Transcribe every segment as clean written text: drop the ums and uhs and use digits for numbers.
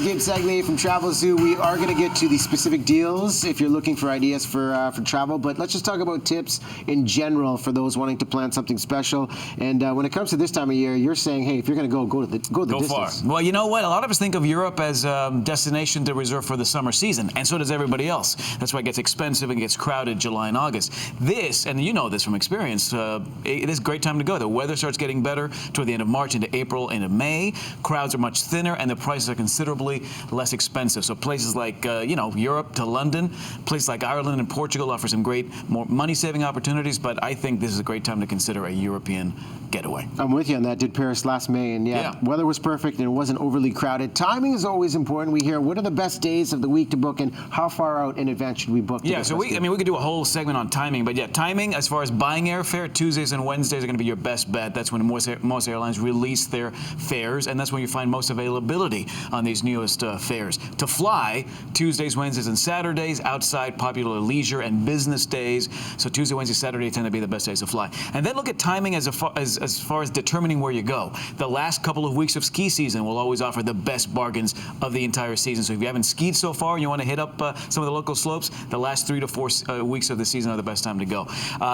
Gabe Saglie from Travelzoo. We are going to get to the specific deals if you're looking for ideas for travel, but let's just talk about tips in general for those wanting to plan something special. And when it comes to this time of year, you're saying, hey, if you're going to go the distance. Far. Well, you know what? A lot of us think of Europe as a destination to reserve for the summer season, and so does everybody else. That's why it gets expensive and gets crowded July and August. This, and you know this from experience, it is a great time to go. The weather starts getting better toward the end of March into April, into May. Crowds are much thinner, and the prices are considerably less expensive. So places like, Europe to London, places like Ireland and Portugal offer some great, more money-saving opportunities, but I think this is a great time to consider a European getaway. I'm with you on that. Did Paris last May, and weather was perfect and it wasn't overly crowded. Timing is always important. We hear what are the best days of the week to book and how far out in advance should we book? So we could do a whole segment on timing, but timing as far as buying airfare, Tuesdays and Wednesdays are going to be your best bet. That's when most airlines release their fares, and that's when you find most availability on these newest fares. To fly, Tuesdays, Wednesdays, and Saturdays outside popular leisure and business days. So Tuesday, Wednesday, Saturday tend to be the best days to fly. And then look at timing as far as determining where you go. The last couple of weeks of ski season will always offer the best bargains of the entire season. So if you haven't skied so far and you want to hit up some of the local slopes, the last 3 to 4 weeks of the season are the best time to go.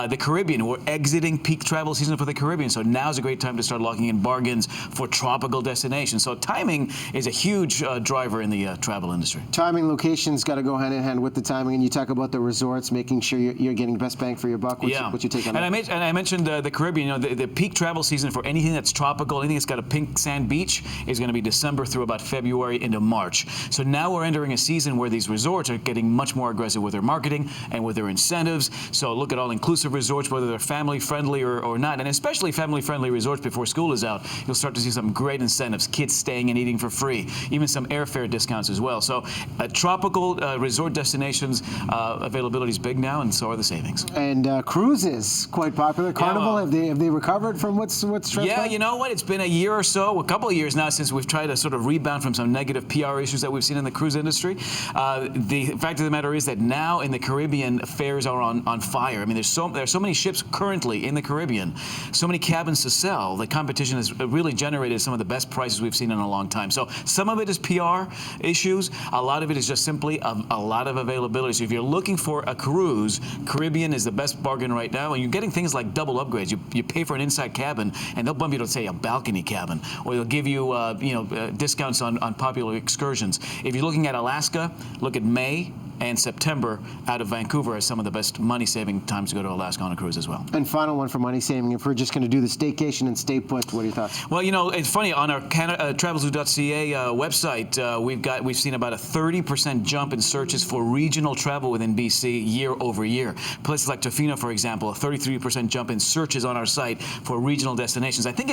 The Caribbean, we're exiting peak travel season for the Caribbean, so now's a great time to start locking in bargains for tropical destinations. So timing is a huge driver in the travel industry. Timing, locations got to go hand in hand with the timing, and you talk about the resorts, making sure you're getting best bang for your buck. What's your take on that? And I mentioned the Caribbean. The peak travel season for anything that's tropical, anything that's got a pink sand beach, is going to be December through about February into March. So now we're entering a season where these resorts are getting much more aggressive with their marketing and with their incentives. So look at all-inclusive resorts, whether they're family-friendly or not, and especially family-friendly resorts before school is out. You'll start to see some great incentives, kids staying and eating for free, even some airfare discounts as well. So tropical resort destinations availability is big now, and so are the savings. And cruises, quite popular. Carnival, have they recovered from what's transpired? Yeah, you know what? It's been a year or so, a couple of years now, since we've tried to sort of rebound from some negative PR issues that we've seen in the cruise industry. The fact of the matter is that now in the Caribbean, fares are on fire. I mean, there are so many ships currently in the Caribbean, so many cabins to sell. The competition has really generated some of the best prices we've seen in a long time. So some of it is PR issues. A lot of it is just simply a lot of availability. So if you're looking for a cruise, Caribbean is the best bargain right now, and you're getting things like double upgrades. You pay for an inside cabin, and they'll bump you to, say, a balcony cabin, or they'll give you discounts on popular excursions. If you're looking at Alaska, look at May and September out of Vancouver as some of the best money-saving times to go to Alaska on a cruise as well. And final one for money-saving, if we're just going to do the staycation and stay put, what are your thoughts? Well, it's funny, on our Travelzoo.ca website, we've seen about a 30% jump in searches for regional travel within BC year over year. Places like Tofino, for example, a 33% jump in searches on our site for regional destinations. I think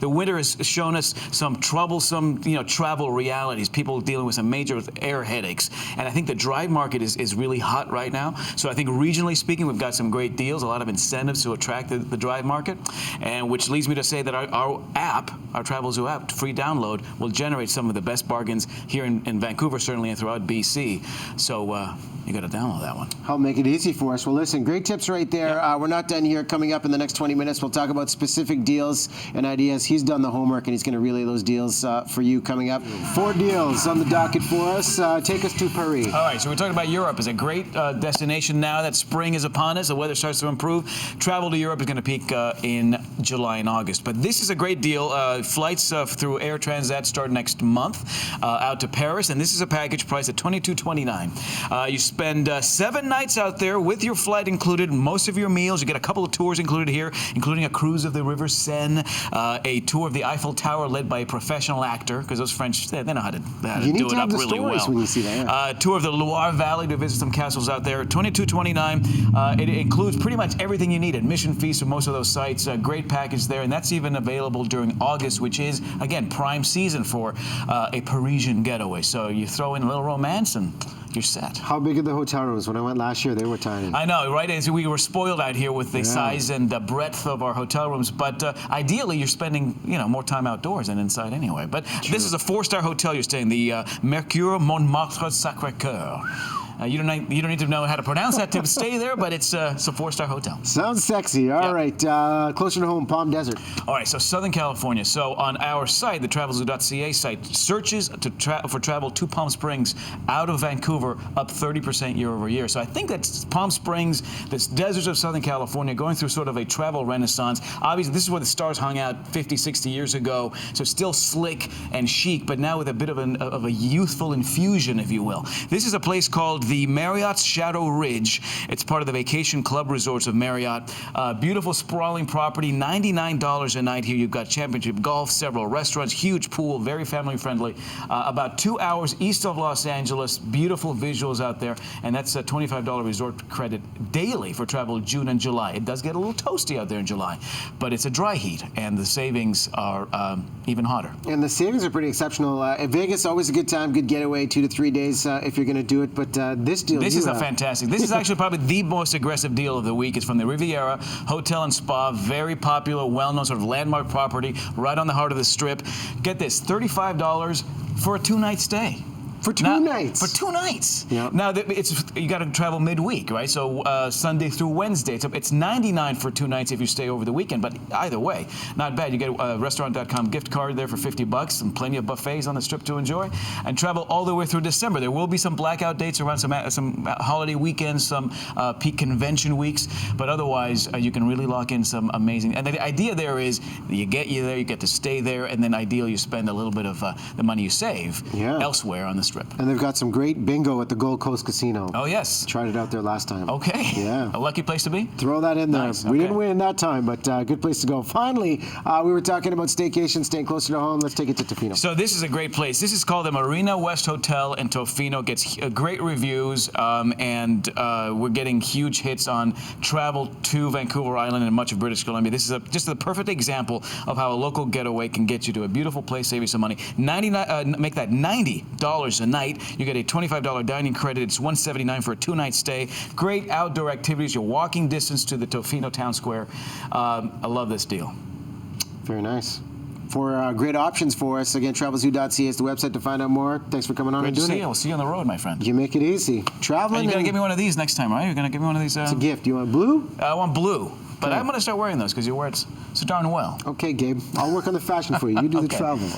the winter has shown us some troublesome, travel realities, people dealing with some major air headaches. And I think the drive market is really hot right now. So I think regionally speaking, we've got some great deals, a lot of incentives to attract the drive market, and which leads me to say that our app, our Travelzoo app, free download, will generate some of the best bargains here in Vancouver, certainly, and throughout BC. So you got to download that one. I'll make it easy for us. Well, listen, great tips right there. We're not done here. Coming up in the next 20 minutes, we'll talk about specific deals and ideas. He's done the homework, and he's going to relay those deals for you coming up. 4 deals on the docket for us. Take us to Paris. All right, so we're talking about Europe. It's a great destination now that spring is upon us. The weather starts to improve. Travel to Europe is going to peak in July and August. But this is a great deal. Flights through Air Transat start next month out to Paris, and this is a package priced at $22.29. You spend 7 nights out there with your flight included, most of your meals. You get a couple of tours included here, including a cruise of the River Seine, a tour of the Eiffel Tower led by a professional actor, because those French, they know how to do it up really well. When you see that, tour of the Loire Valley to visit some castles out there. $22.29. It includes pretty much everything you need. Admission fees for most of those sites. A great package there, and that's even available during August, which is, again, prime season for a Parisian getaway. So you throw in a little romance and you're set. How big are the hotel rooms? When I went last year, they were tiny. I know, right? As we were spoiled out here with the size and the breadth of our hotel rooms, but ideally you're spending more time outdoors than inside anyway. But this is a 4-star hotel you're staying, the Mercure Montmartre Sacré-Cœur. You don't need to know how to pronounce that to stay there, but it's a 4-star hotel. Sounds sexy. All right, closer to home, Palm Desert. All right, so Southern California. So on our site, the Travelzoo.ca site, searches for travel to Palm Springs out of Vancouver up 30% year over year. So I think that Palm Springs, this deserts of Southern California, going through sort of a travel renaissance. Obviously, this is where the stars hung out 50, 60 years ago. So still slick and chic, but now with a bit of a youthful infusion, if you will. This is a place called the Marriott's Shadow Ridge. It's part of the Vacation Club Resorts of Marriott. Beautiful, sprawling property, $99 a night here. You've got championship golf, several restaurants, huge pool, very family friendly. About 2 hours east of Los Angeles. Beautiful visuals out there, and that's a $25 resort credit daily for travel June and July. It does get a little toasty out there in July, but it's a dry heat, and the savings are even hotter. And the savings are pretty exceptional. Vegas, always a good time, good getaway, 2 to 3 days if you're going to do it. But this deal, this is a fantastic. This is actually probably the most aggressive deal of the week. It's from the Riviera Hotel and Spa, very popular, well-known sort of landmark property, right on the heart of the Strip. Get this, $35 for a 2-night stay. For two nights. For 2 nights. Yep. Now, you got to travel midweek, right? So Sunday through Wednesday. It's $99 for 2 nights if you stay over the weekend. But either way, not bad. You get a restaurant.com gift card there for $50 and plenty of buffets on the Strip to enjoy. And travel all the way through December. There will be some blackout dates around some holiday weekends, some peak convention weeks. But otherwise, you can really lock in some amazing. And the idea there is you get there, you get to stay there, and then ideally you spend a little bit of the money you save elsewhere on the Strip. And they've got some great bingo at the Gold Coast Casino. Oh, yes. Tried it out there last time. Okay. Yeah. A lucky place to be? Throw that in there. Nice. We didn't win that time, but good place to go. Finally, we were talking about staycation, staying closer to home. Let's take it to Tofino. So this is a great place. This is called the Marina West Hotel in Tofino. Gets great reviews, and we're getting huge hits on travel to Vancouver Island and much of British Columbia. This is just the perfect example of how a local getaway can get you to a beautiful place, save you some money. Make that $90 a night. You get a $25 dining credit. It's $179 for a 2-night stay. Great outdoor activities. You're walking distance to the Tofino Town Square. I love this deal. Very nice. For great options for us, again, Travelzoo.ca is the website to find out more. Thanks for coming on and doing it. We'll see you on the road, my friend. You make it easy. Traveling. You're going to give me one of these next time, right? You're going to give me one of these. It's a gift. You want blue? I want blue. But Okay. I'm going to start wearing those because you wear it so darn well. Okay, Gabe. I'll work on the fashion for you. You do the travel.